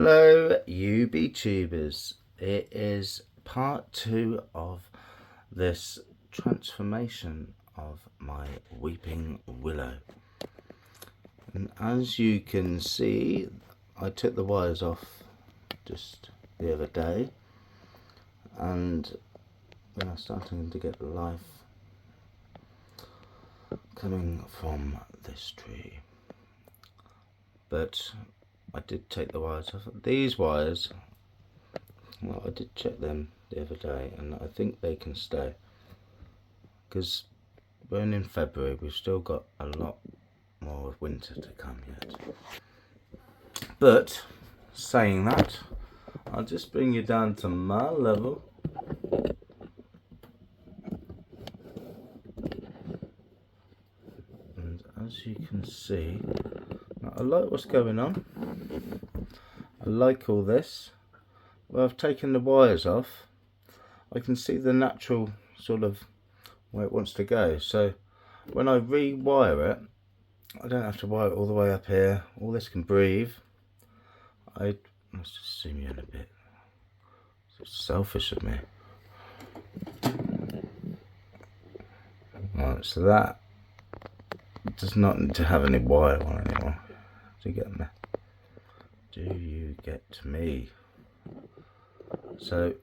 Hello UB-tubers, it is part 2 of this transformation of my weeping willow, and as you can see I took the wires off just the other day and we are starting to get life coming from this tree. But I did take the wires off. These wires, well, I did check them the other day and I think they can stay, because we're in February, we've still got a lot more of winter to come yet. But saying that, I'll just bring you down to my level. And as you can see, I like what's going on. I like all this. Where I've taken the wires off, I can see the natural sort of where it wants to go. So when I rewire it, I don't have to wire it all the way up here. All this can breathe. Let's just zoom you in a bit. It's selfish of me. Right, so that does not need to have any wire on anymore. Do you get me? Do you get me? So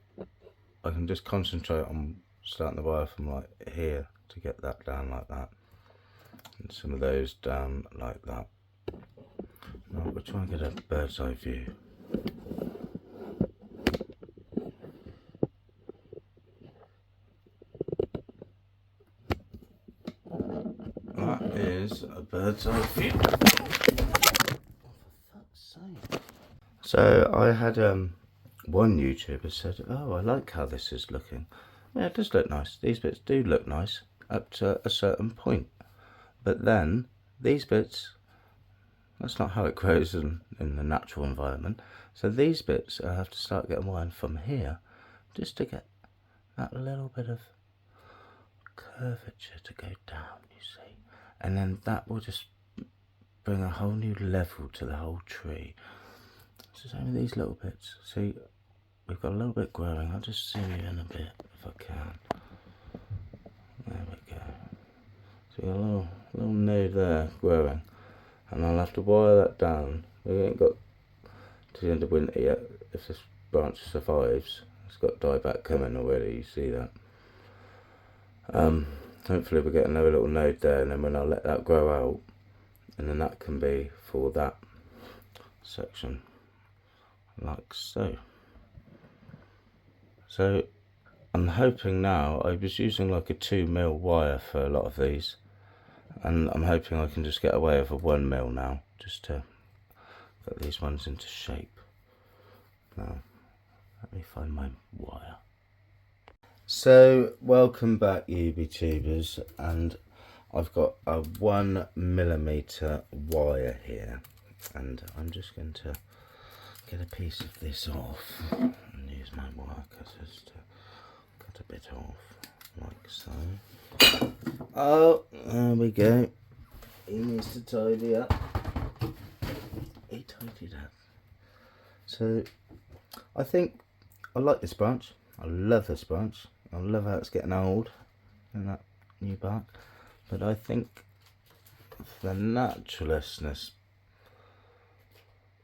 I can just concentrate on starting the wire from like here to get that down like that, and some of those down like that. Now we'll try and get a bird's eye view. That is a bird's eye view. So I had one YouTuber said, "Oh, I like how this is looking." Yeah, it does look nice. These bits do look nice up to a certain point, but then these bits, that's not how it grows in the natural environment. So these bits I have to start getting wired from here just to get that little bit of curvature to go down, you see, and then that will just bring a whole new level to the whole tree. So same with these little bits. See, we've got a little bit growing. I'll just zoom you in a bit if I can. There we go. See a little node there growing, and I'll have to wire that down. We ain't got to the end of winter yet. If this branch survives, it's got dieback coming already. You see that? Hopefully we'll get another little node there, and then when I let that grow out, and then that can be for that section, like so. So I'm hoping now, I was using like a 2mm wire for a lot of these, and I'm hoping I can just get away with a 1mm now, just to get these ones into shape. Now let me find my wire. So welcome back UB-tubers, and I've got a 1mm wire here, and I'm just going to get a piece of this off and use my wire cutters to cut a bit off, like so. Oh, there we go. He needs to tidy up. He tidied up. So I think I like this branch. I love this branch. I love how it's getting old and that new bark. But I think the naturalness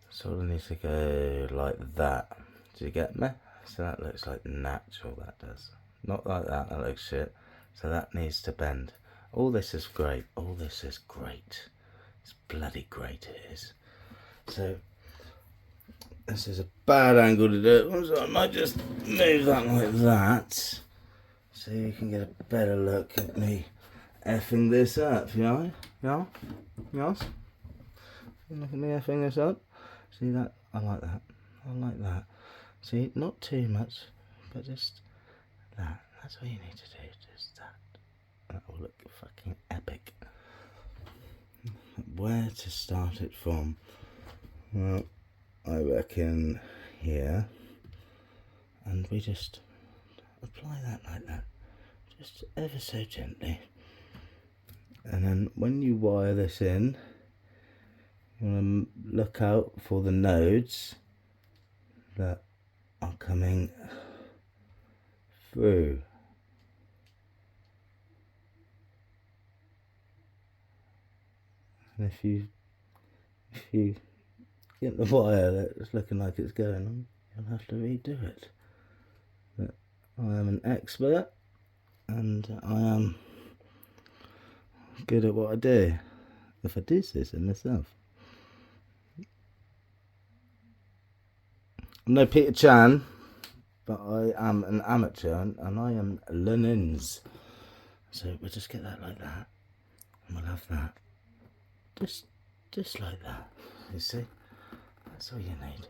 sort of needs to go like that. Do you get me? So that looks like natural, that does. Not like that, that looks shit. So that needs to bend. All this is great. All this is great. It's bloody great, it is. So this is a bad angle to do it, so I might just move that like that, so you can get a better look at me effing this up, you know? Yeah? Yes? Look at me effing this up. See that? I like that. I like that. See, not too much, but just that. That's what you need to do, just that. That will look fucking epic. Where to start it from? Well, I reckon here, and we just apply that like that, just ever so gently, and then when you wire this in, you want to look out for the nodes that are coming through. And if you get the wire that's looking like it's going on, you'll have to redo it. But I am an expert and I am good at what I do, if I do say so myself. I'm no Peter Chan, but I am an amateur and I am learning. So we'll just get that like that, and we'll have that just like that. You see, that's all you need.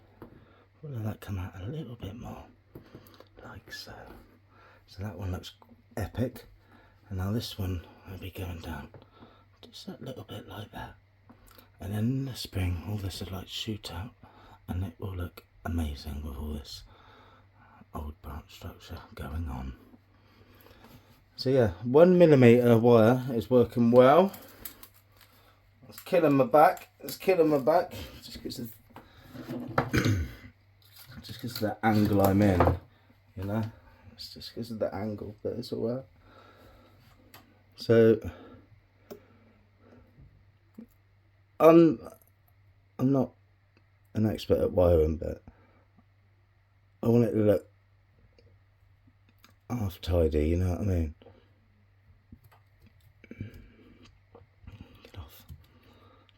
We'll let that come out a little bit more, like so. So that one looks epic, and now this one will be going down just that little bit like that. And then in the spring, all this will like shoot out, and it will look amazing with all this old branch structure going on. So yeah, 1mm wire is working well. It's killing my back. It's killing my back. Just because of the angle I'm in, you know. It's just because of the angle, but it's alright. So I'm not an expert at wiring, but I want it to look half tidy, you know what I mean?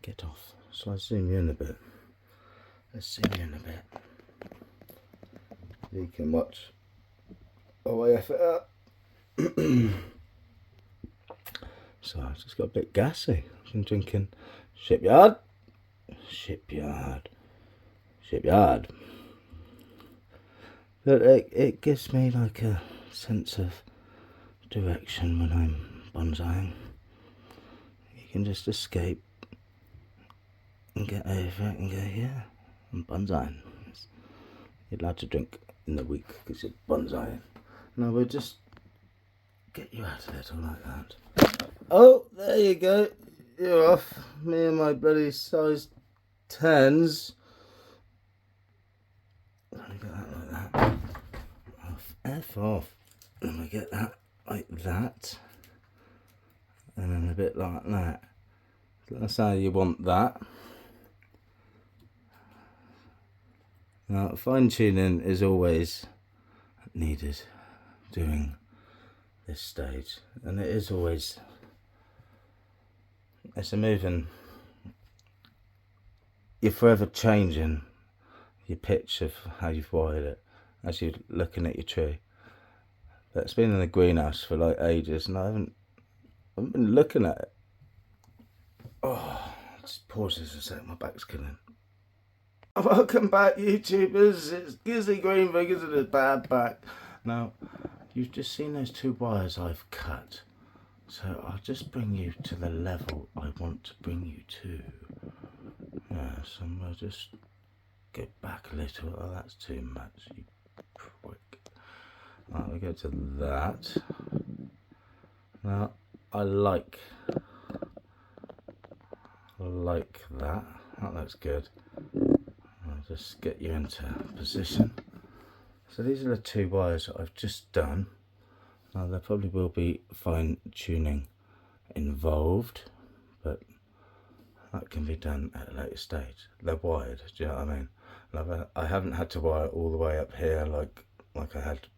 Get off. So I zoom you in a bit. Let's zoom you in a bit. You can watch while I F it up. So I just got a bit gassy. I've been drinking Shipyard. But it gives me like a sense of direction when I'm bonsaiing. You can just escape and get over it and go, yeah, I'm bonsaiing. You're allowed to drink in the week because you're bonsaiing. No, we'll just get you out of it all like that. Oh, there you go. You're off. Me and my bloody size 10s. Let me get that like that. F off. And we get that like that. And then a bit like that. So that's how you want that. Now, fine tuning is always needed during this stage, and it is always, it's a moving, you're forever changing your pitch of how you've wired it as you're looking at your tree. But it's been in the greenhouse for like ages, and I haven't been looking at it. Oh, just pause this a sec, my back's killing. Welcome back, YouTubers. It's Grizzly Green because of the bad back. Now, you've just seen those two wires I've cut, so I'll just bring you to the level I want to bring you to. Yes, and we'll just go back a little. Oh, that's too much, you prick. Right, we go to that. Now, I like that. That looks good. I'll just get you into position. So these are the two wires that I've just done. Now there probably will be fine tuning involved, but that can be done at a later stage. They're wired, do you know what I mean? And I haven't had to wire all the way up here like I had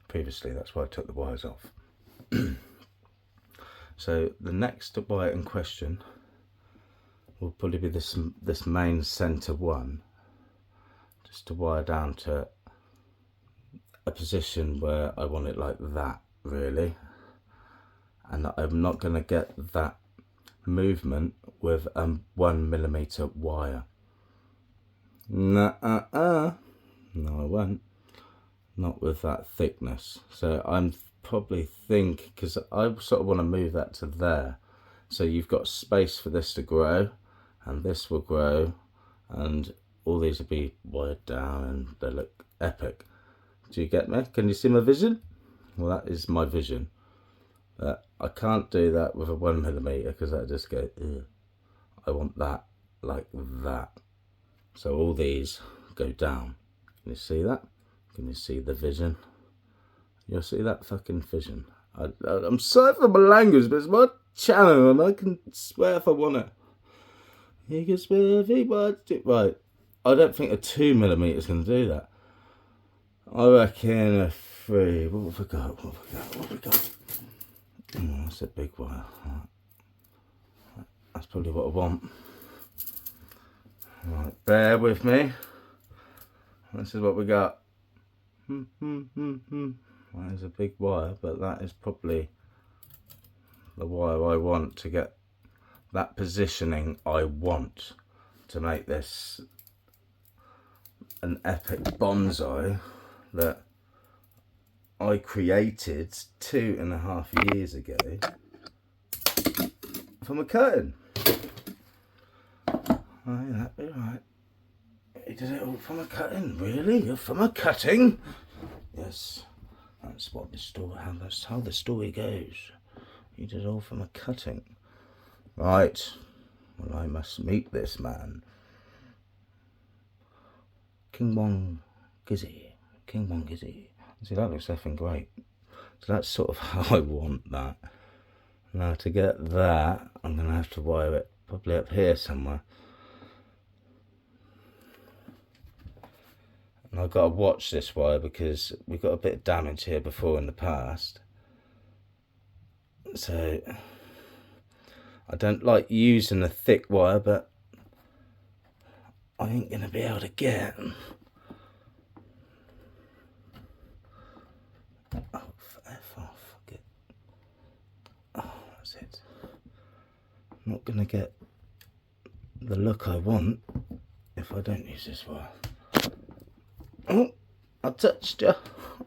previously. That's why I took the wires off. So the next wire in question will probably be this main center one, just to wire down to a position where I want it like that, really. And I'm not going to get that movement with a 1mm wire. No, I won't. Not with that thickness. So I'm probably think, because I sort of want to move that to there, so you've got space for this to grow, and this will grow, and all these will be wired down, and they look epic. Do you get me? Can you see my vision? Well, that is my vision. I can't do that with a 1mm because I just go, ugh. I want that like that. So all these go down Can you see that? Can you see the vision? You'll see that fucking vision. I'm sorry for my language, but it's my channel and I can swear if I want it. You can swear if you want it. Right. I don't think a 2mm is going to do that. I reckon a 3. What have we got? What have we got? Oh, that's a big wire. Right. That's probably what I want. Right, bear with me. This is what we got. That is a big wire, but that is probably the wire I want to get that positioning I want to make this an epic bonsai that I created 2.5 years ago from a curtain. Oh, yeah, that'd be right. You did it all from a cutting, really? You're from a cutting? Yes, that's what the story. That's how the story goes. You did it all from a cutting, right? Well, I must meet this man, King Wong Gizzy. King Wong Gizzy. See, that looks effing great. So that's sort of how I want that. Now to get that, I'm gonna have to wire it probably up here somewhere. And I've got to watch this wire because we've got a bit of damage here before in the past. So I don't like using a thick wire, but I ain't going to be able to get. Oh, F off. Fuck it. Oh, that's it. I'm not going to get the look I want if I don't use this wire. Oh, I touched you.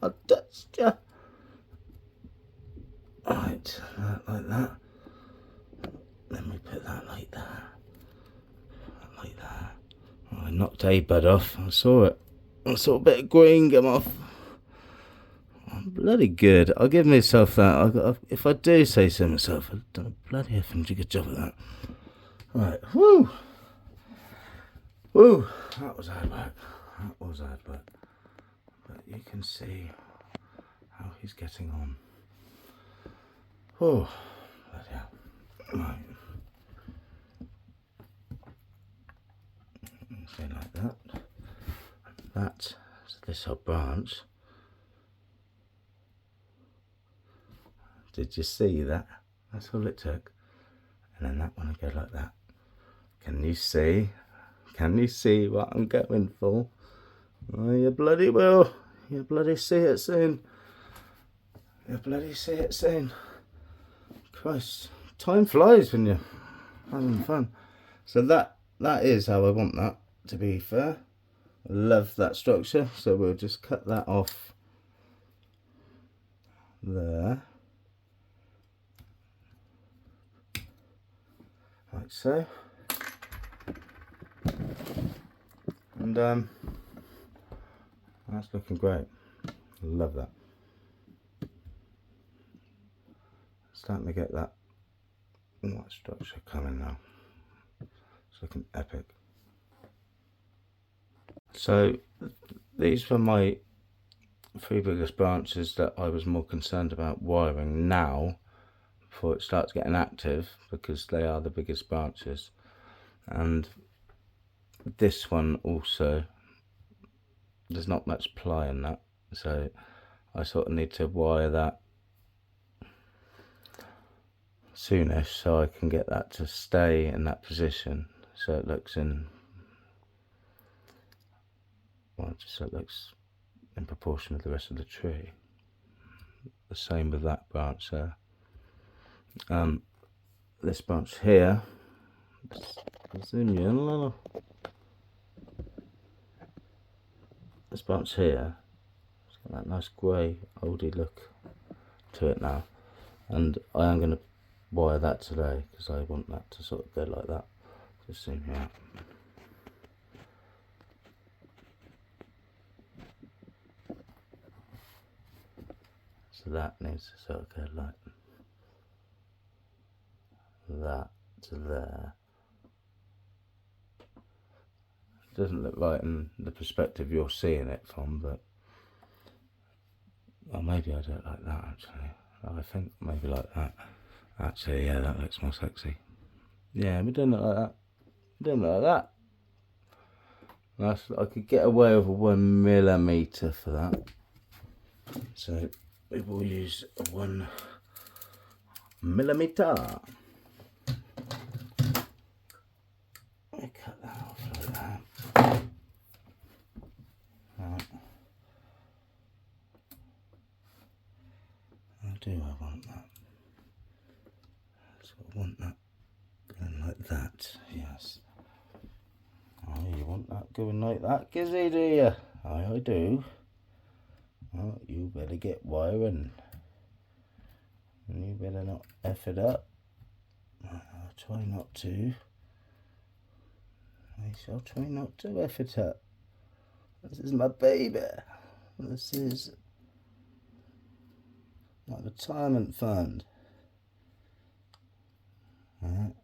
I touched you. Right, like that. Then we put that like that. Like that. Oh, I knocked a bud off. I saw it. I saw a bit of green come off. Oh, bloody good. I'll give myself that. If I do say so myself, I've done a bloody effing good job of that. Right, woo! Woo! That was hard work. That was hard work. But you can see how he's getting on. Oh, bloody hell. Right. So like that. That's this whole branch. Did you see that? That's all it took. And then that one will go like that. Can you see? Can you see what I'm going for? Oh, you bloody will. You bloody see it soon. You bloody see it soon. Christ, time flies when you're having fun. So that is how I want that, to be fair. I love that structure, so we'll just cut that off there. Like so. And that's looking great. Love that. Starting to get that structure coming now. It's looking epic. So these were my 3 biggest branches that I was more concerned about wiring now before it starts getting active, because they are the biggest branches. And this one also, there's not much ply in that, so I sort of need to wire that soonish so I can get that to stay in that position, so it looks in, well, just so it looks in proportion with the rest of the tree. The same with that branch there. This branch here, zoom you in a little. This branch here, it's got that nice grey oldie look to it now, and I am going to wire that today because I want that to sort of go like that. Just zoom you out. So that needs to sort of go like that to there. doesn't look right in the perspective you're seeing it from, but or maybe I do it like that actually. I think maybe like that. Actually, yeah, that looks more sexy. Yeah, we're doing it like that. We're doing it like that. That's, I could get away with a 1 millimeter for that. So we will use a 1 millimeter. I cut that off like that. Right. I want that. So I want that going like that, yes. Oh, you want that going like that, Gizzy, do you? I do. Oh, you better get wiring. And you better not F it up. I'll try not to. I shall try not to F it up. This is my baby. This is my retirement fund.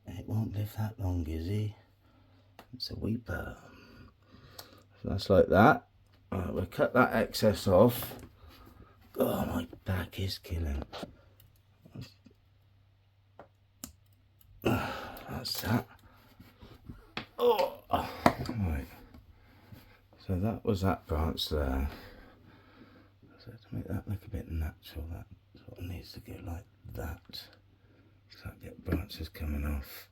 It won't live that long, Gizzy. It's a weeper. So that's like that. Right, we'll cut that excess off. Oh, my back is killing. That's that. Oh, right. So that was that branch there. So to make that look a bit natural, that sort of needs to go like that. So I get branches coming off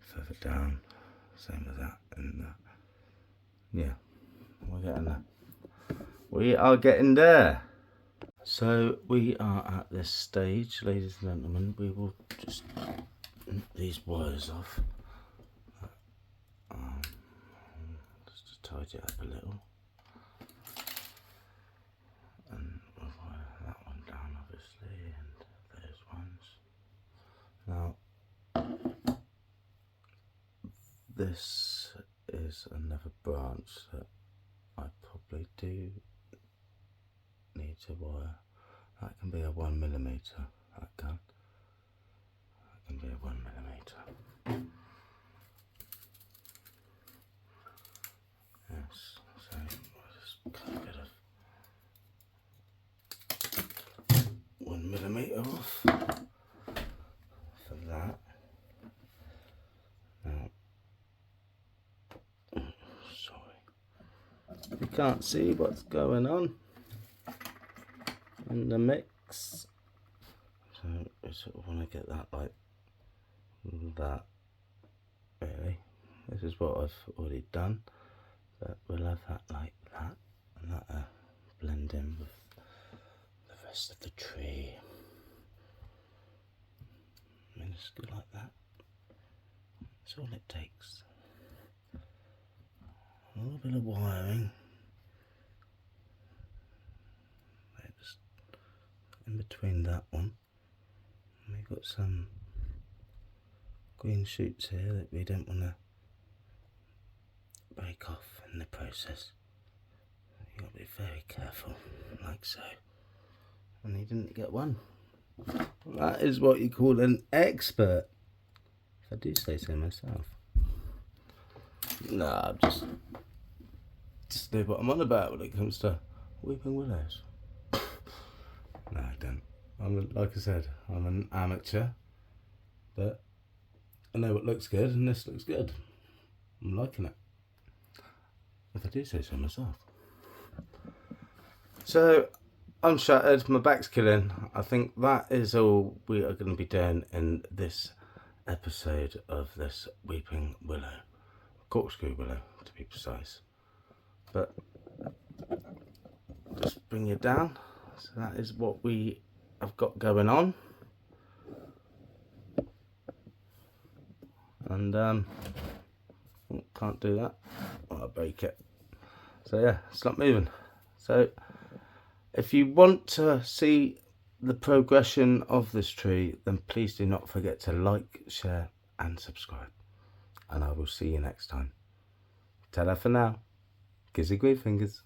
further down. Same with that and that. Yeah, we're getting there. We are getting there. So we are at this stage, ladies and gentlemen. We will just nip these wires off. Just to tidy it up a little. And we'll wire that one down, obviously, and those ones. Now, this is another branch that I probably do need to wire. That can be a 1 millimeter. That can be a 1 millimeter. Yes, so I'll just cut a bit of 1 millimeter off for that. Now, sorry, you can't see what's going on in the mix, so I sort of want to get that like that. Really, this is what I've already done, but we'll have that like that, and that blend in with the rest of the tree. I mean, it's good like that. That's all it takes. A little bit of wiring. Just in between that one. And we've got some green shoots here that we don't want to break off in the process. You've got to be very careful, like so. And you didn't get one. That is what you call an expert, if I do say so myself. Nah, just know what I'm on about when it comes to weeping willows. No, I don't. Like I said, I'm an amateur, but I know what looks good, and this looks good. I'm liking it, if I do say so myself. So, I'm shattered, my back's killing. I think that is all we are going to be doing in this episode of this weeping willow. Corkscrew willow, to be precise. But, just bring you down. So that is what we have got going on. And, can't do that. I'll break it. So yeah, it's not moving. So, if you want to see the progression of this tree, then please do not forget to like, share and subscribe. And I will see you next time. Ta-da for now. Kissy great fingers.